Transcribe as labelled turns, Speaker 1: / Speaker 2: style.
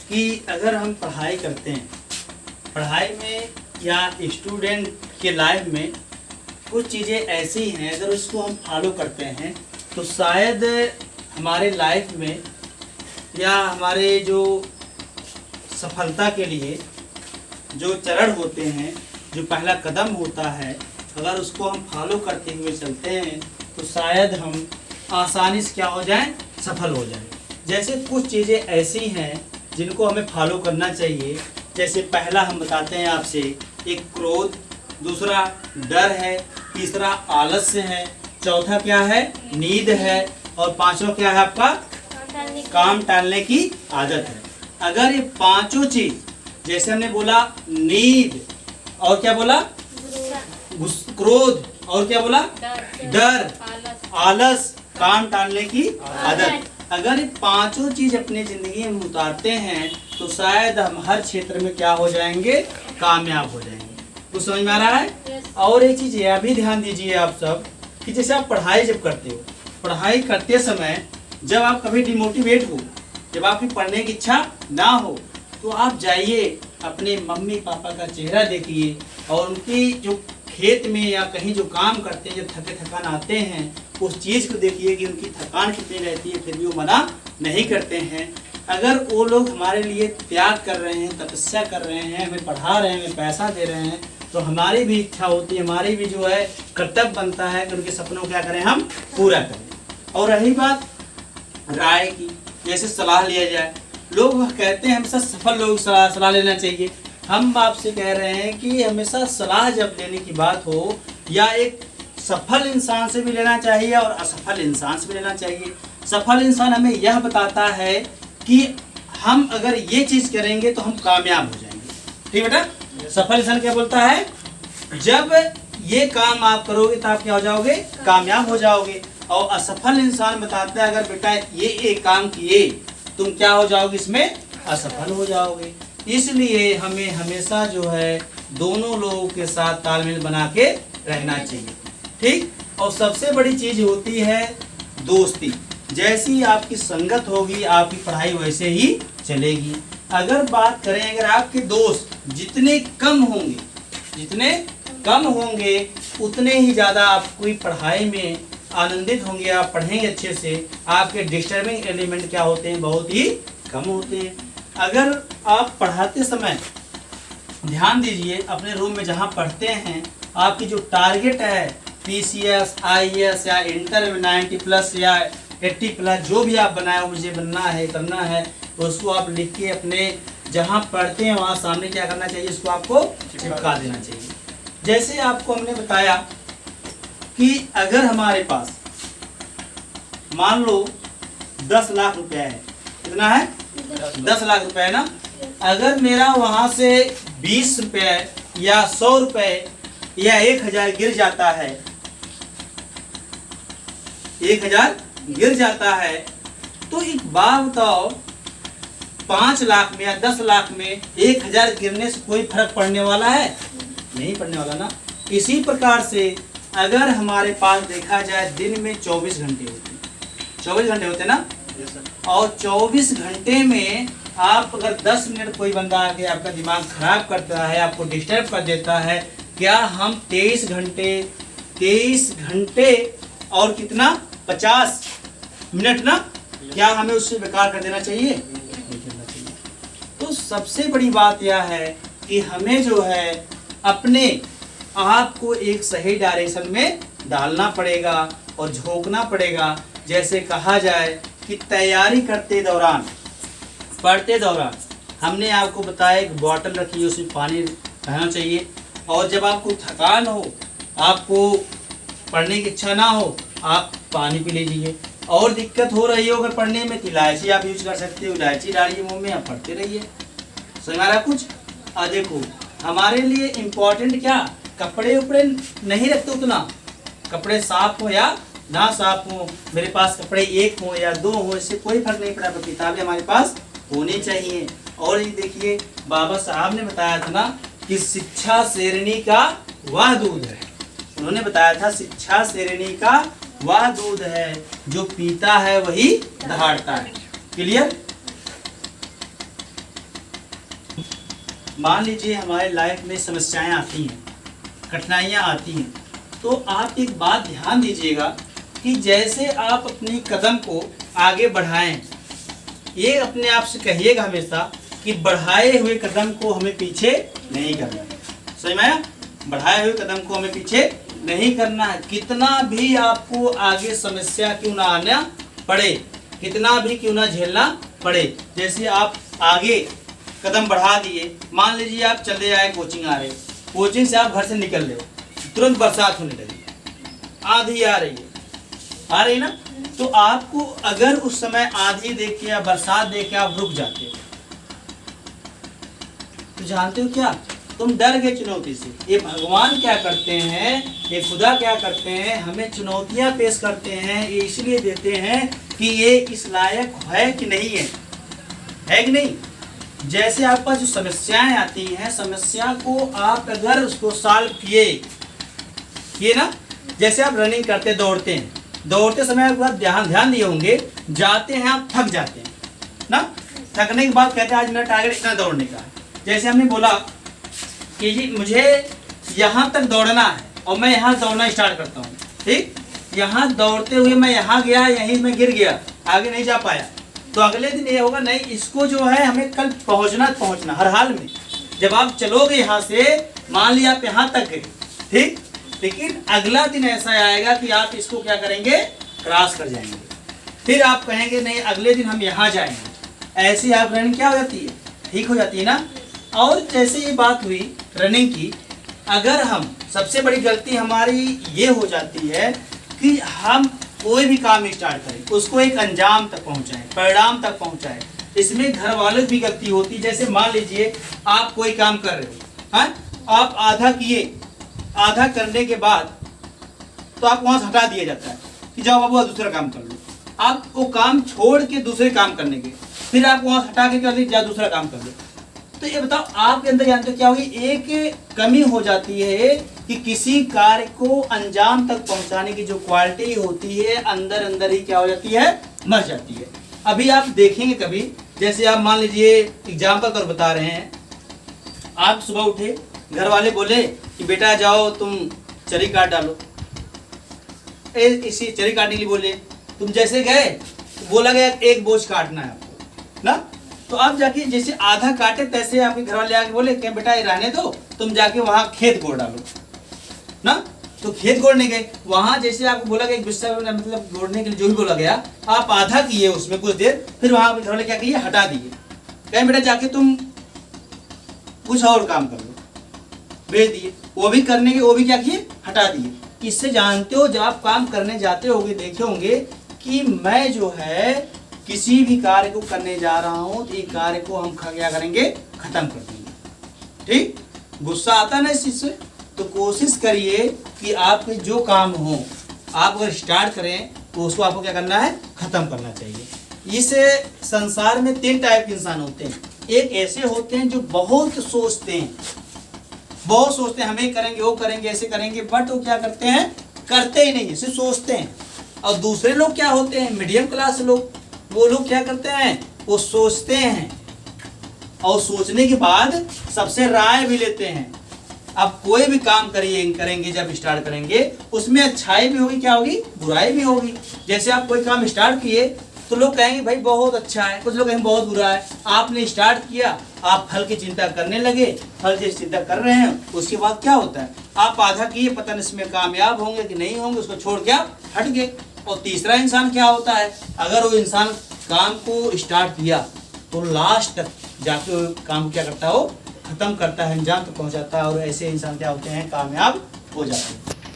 Speaker 1: कि अगर हम पढ़ाई करते हैं, पढ़ाई में या स्टूडेंट के लाइफ में कुछ चीज़ें ऐसी हैं, अगर उसको हम फॉलो करते हैं तो शायद हमारे लाइफ में या हमारे जो सफलता के लिए जो चरण होते हैं, जो पहला कदम होता है, अगर उसको हम फॉलो करते हुए चलते हैं तो शायद हम आसानी से क्या हो जाएं, सफल हो जाएं। जैसे कुछ चीज़ें ऐसी हैं जिनको हमें फॉलो करना चाहिए। जैसे पहला हम बताते हैं आपसे, एक क्रोध, दूसरा डर है, तीसरा आलस्य है, चौथा क्या है, नींद है, और पांचवा क्या है आपका, काम टालने की आदत है। अगर ये पांचों चीज, जैसे हमने बोला नींद, और क्या बोला, क्रोध, और क्या बोला, डर, आलस, काम टालने की आदत, अगर ये पांचों चीज अपनी जिंदगी में उतारते हैं तो शायद हम हर क्षेत्र में क्या हो जाएंगे, कामयाब हो जाएंगे। कुछ समझ में आ रहा है? और एक चीज यह भी ध्यान दीजिए आप सब कि जैसे आप पढ़ाई जब करते हो, पढ़ाई करते समय जब आप कभी डिमोटिवेट हो, जब आपकी पढ़ने की इच्छा ना हो, तो आप जाइए अपने मम्मी पापा का चेहरा देखिए और उनकी जो खेत में या कहीं जो काम करते हैं, जब थके थकान आते हैं, उस चीज़ को देखिए कि उनकी थकान कितनी रहती है, फिर भी वो मना नहीं करते हैं। अगर वो लोग हमारे लिए त्याग कर रहे हैं, तपस्या कर रहे हैं, हमें पढ़ा रहे हैं, हमें पैसा दे रहे हैं, तो हमारी भी इच्छा होती है, हमारी भी जो है कर्तव्य बनता है कि उनके सपनों को क्या करें, हम पूरा करें। और रही बात राय की, जैसे सलाह लिया जाए, लोग कहते हैं हमेशा सफल लोग सलाह लेना चाहिए। हम आपसे कह रहे हैं कि हमेशा सलाह जब लेने की बात हो, या एक सफल इंसान से भी लेना चाहिए और असफल इंसान से भी लेना चाहिए। सफल इंसान हमें यह बताता है कि हम अगर ये चीज़ करेंगे तो हम कामयाब हो जाएंगे। ठीक बेटा? सफल इंसान क्या बोलता है, जब ये काम आप करोगे तो आप क्या हो जाओगे, कामयाब हो जाओगे। और असफल इंसान बताता है अगर बेटा ये एक काम किए तुम क्या हो जाओगे, इसमें असफल हो जाओगे। इसलिए हमें हमेशा जो है दोनों लोगों के साथ तालमेल बना के रहना चाहिए। ठीक? और सबसे बड़ी चीज होती है दोस्ती। जैसी आपकी संगत होगी आपकी पढ़ाई वैसे ही चलेगी। अगर बात करें, अगर आपके दोस्त जितने कम होंगे उतने ही ज़्यादा आपकी पढ़ाई में आनंदित होंगे, आप पढ़ेंगे अच्छे से, आपके डिस्टर्बिंग एलिमेंट क्या होते हैं, बहुत ही कम होते हैं। अगर आप पढ़ाते समय ध्यान दीजिए, अपने रूम में जहाँ पढ़ते हैं, आपकी जो टारगेट है पीसीएस, आईएएस या इंटर में 90+ या 80+, जो भी आप बनाए हो, मुझे बनना है, करना है, तो उसको आप लिख के अपने जहाँ पढ़ते हैं वहाँ सामने क्या करना चाहिए, इसको आपको चिपका देना चाहिए। जैसे आपको हमने बताया कि अगर हमारे पास मान लो 10 लाख रुपए है, कितना है, 10 लाख रुपए है ना। अगर मेरा वहाँ से 20 रुपये या 100 रुपये या 1000 गिर जाता है, 1000 गिर जाता है, तो एक बात बताओ, 5 लाख में या 10 लाख में 1000 गिरने से कोई फर्क पड़ने वाला है? नहीं पड़ने वाला ना। इसी प्रकार से अगर हमारे पास देखा जाए दिन में 24 घंटे होते हैं, 24 घंटे होते हैं ना, और 24 घंटे में आप अगर 10 मिनट कोई बंदा आके आपका दिमाग खराब करता है, आपको डिस्टर्ब कर देता है, क्या हम 23 घंटे और कितना 50 मिनट ना, क्या हमें उससे बेकार कर देना चाहिए? नहीं करना चाहिए। तो सबसे बड़ी बात यह है कि हमें जो है अपने आप को एक सही डायरेक्शन में डालना पड़ेगा और झोंकना पड़ेगा। जैसे कहा जाए कि तैयारी करते दौरान, पढ़ते दौरान हमने आपको बताया एक बॉटल रखी है, उसमें पानी रहना चाहिए, और जब आपको थकान हो, आपको पढ़ने की इच्छा ना हो, आप पानी पी लीजिए। और दिक्कत हो रही हो अगर पढ़ने में, तो इलायची आप यूज कर सकते हो, इलायची डालिए मुँह में, आप पढ़ते रहिए। समझ आ रहा कुछ? देखो हमारे लिए इम्पोर्टेंट क्या, कपड़े उपड़े नहीं रखते उतना, कपड़े साफ हो या ना साफ हो, मेरे पास कपड़े 1 हो या 2 हो, इससे कोई फर्क नहीं पड़ा, किताबें हमारे पास होनी चाहिए। और ये देखिए बाबा साहब ने बताया था ना कि शिक्षा शेरनी का वह दूध है, उन्होंने बताया था शिक्षा शेरनी का वह दूध है, जो पीता है वही दहाड़ता है। क्लियर? मान लीजिए हमारे लाइफ में समस्याएं आती हैं, कठिनाइयां आती हैं, तो आप एक बात ध्यान दीजिएगा कि जैसे आप अपनी कदम को आगे बढ़ाएं, ये अपने आप से कहिएगा हमेशा कि बढ़ाए हुए कदम को हमें पीछे नहीं करना है। समझ में आया? बढ़ाए हुए कदम को हमें पीछे नहीं करना है। कितना भी आपको आगे समस्या क्यों ना आना पड़े, कितना भी क्यों ना झेलना पड़े, जैसे आप आगे कदम बढ़ा दिए, मान लीजिए आप चले आए, कोचिंग आ रहे, कोचिंग से आप घर से निकल रहे हो, तुरंत बरसात होने लगी, आंधी आ रही ना, तो आपको अगर उस समय आंधी देख के या बरसात देख के आप रुक जाते हो, तो जानते हो क्या, तुम डर गए चुनौती से। ये भगवान क्या करते हैं, ये खुदा क्या करते हैं, हमें चुनौतियां पेश करते हैं, ये इसलिए देते हैं कि ये इस लायक है कि नहीं है कि नहीं। जैसे आपके पास जो समस्याएं आती हैं, समस्या को आप अगर उसको सॉल्व किए ना, जैसे आप रनिंग करते दौड़ते हैं, दौड़ते समय आपके पास ध्यान दिए होंगे, जाते हैं आप थक जाते हैं ना, थकने के बाद कहते हैं आज मेरा टारगेट इतना दौड़ने का है। जैसे हमने बोला कि जी मुझे यहाँ तक दौड़ना है और मैं यहाँ दौड़ना स्टार्ट करता हूँ, ठीक, यहाँ दौड़ते हुए मैं यहाँ गया, यहीं मैं गिर गया, आगे नहीं जा पाया, तो अगले दिन ये होगा नहीं, इसको जो है हमें कल पहुँचना हर हाल में। जब आप चलोगे यहाँ से, मान लिया आप यहाँ तक गए, ठीक, लेकिन अगला दिन ऐसा आएगा कि आप इसको क्या करेंगे, क्रॉस कर जाएंगे, फिर आप कहेंगे नहीं अगले दिन हम यहाँ जाएंगे। ऐसी आप रनिंग क्या हो जाती है, ठीक हो जाती है ना। और जैसे ये बात हुई रनिंग की, अगर हम, सबसे बड़ी गलती हमारी ये हो जाती है कि हम कोई भी काम स्टार्ट करें, उसको एक अंजाम तक पहुंचाएं, परिणाम तक पहुंचाएं, इसमें घर वालों की भी गलती होती है। जैसे मान लीजिए आप कोई काम कर रहे हो, हाँ, आप आधा किए, आधा करने के बाद तो आप वहां से हटा दिया जाता है कि जाओ बाबू दूसरा काम कर लो। आप वो काम छोड़ के दूसरे काम करने के, फिर आप वहां से हटा के कर लीजिए, जाओ दूसरा काम कर लो। तो ये बताओ आपके अंदर जानते हो क्या होगी, एक कमी हो जाती है कि किसी कार्य को अंजाम तक पहुंचाने की जो क्वालिटी होती है अंदर अंदर ही क्या हो जाती है, मर जाती है। अभी आप देखेंगे कभी, जैसे आप मान लीजिए एग्जाम्पल पर बता रहे हैं, आप सुबह उठे, घर वाले बोले कि बेटा जाओ तुम चरी काट डालो, इसी चरी काटने के लिए बोले, तुम जैसे गए तो बोला गया एक बोझ काटना है आपको ना, तो आप जाके जैसे आधा काटे तैसे आपके घर वाले आके बोले क्या बेटा ये रहने दो, तुम जाके वहां खेत गोड़ डालो ना, तो खेत गोड़ने गए, वहां जैसे आपको बोला गया एक विषय मतलब गोड़ने के लिए जो भी बोला गया, आप आधा किए उसमें कुछ देर, फिर वहां घर वाले क्या किए, हटा दिए, कहें बेटा जाके तुम कुछ और काम कर लो, भेज दिए, वो भी करने के, वो भी क्या किए, हटा दिए। इससे जानते हो जब आप काम करने जाते होंगे, देखे होंगे कि मैं जो है किसी भी कार्य को करने जा रहा हूं तो ये कार्य को हम क्या करेंगे, खत्म कर देंगे, ठीक। गुस्सा आता ना इस चीज से, तो कोशिश करिए कि आपके जो काम हो, आप अगर स्टार्ट करें तो उसको आपको क्या करना है, खत्म करना चाहिए। इस संसार में 3 टाइप के इंसान होते हैं। एक ऐसे होते हैं जो बहुत सोचते हैं, हमें करेंगे, वो करेंगे, ऐसे करेंगे, बट वो क्या करते हैं, करते ही नहीं, सिर्फ सोचते हैं। और दूसरे लोग क्या होते हैं, मीडियम क्लास लोग, वो लोग क्या करते हैं, वो सोचते हैं और सोचने के बाद सबसे राय भी लेते हैं। अब कोई भी काम करेंगे जब स्टार्ट करेंगे, उसमें अच्छाई भी होगी, क्या होगी, बुराई भी होगी। जैसे आप कोई काम स्टार्ट किए तो लोग कहेंगे भाई बहुत अच्छा है, कुछ लोग कहेंगे बहुत बुरा है। आपने स्टार्ट किया, आप फल की चिंता करने लगे, फल की चिंता कर रहे हैं, उसके बाद क्या होता है, आप आधा किए, पता नहीं इसमें कामयाब होंगे कि नहीं होंगे, उसको छोड़ के आप हट गए। और तीसरा इंसान क्या होता है, अगर वो इंसान काम को स्टार्ट किया तो लास्ट तक जाके काम क्या करता है, वो खत्म करता है, अंजाम तक पहुंचाता है, और ऐसे इंसान क्या होते हैं, कामयाब हो जाते हैं।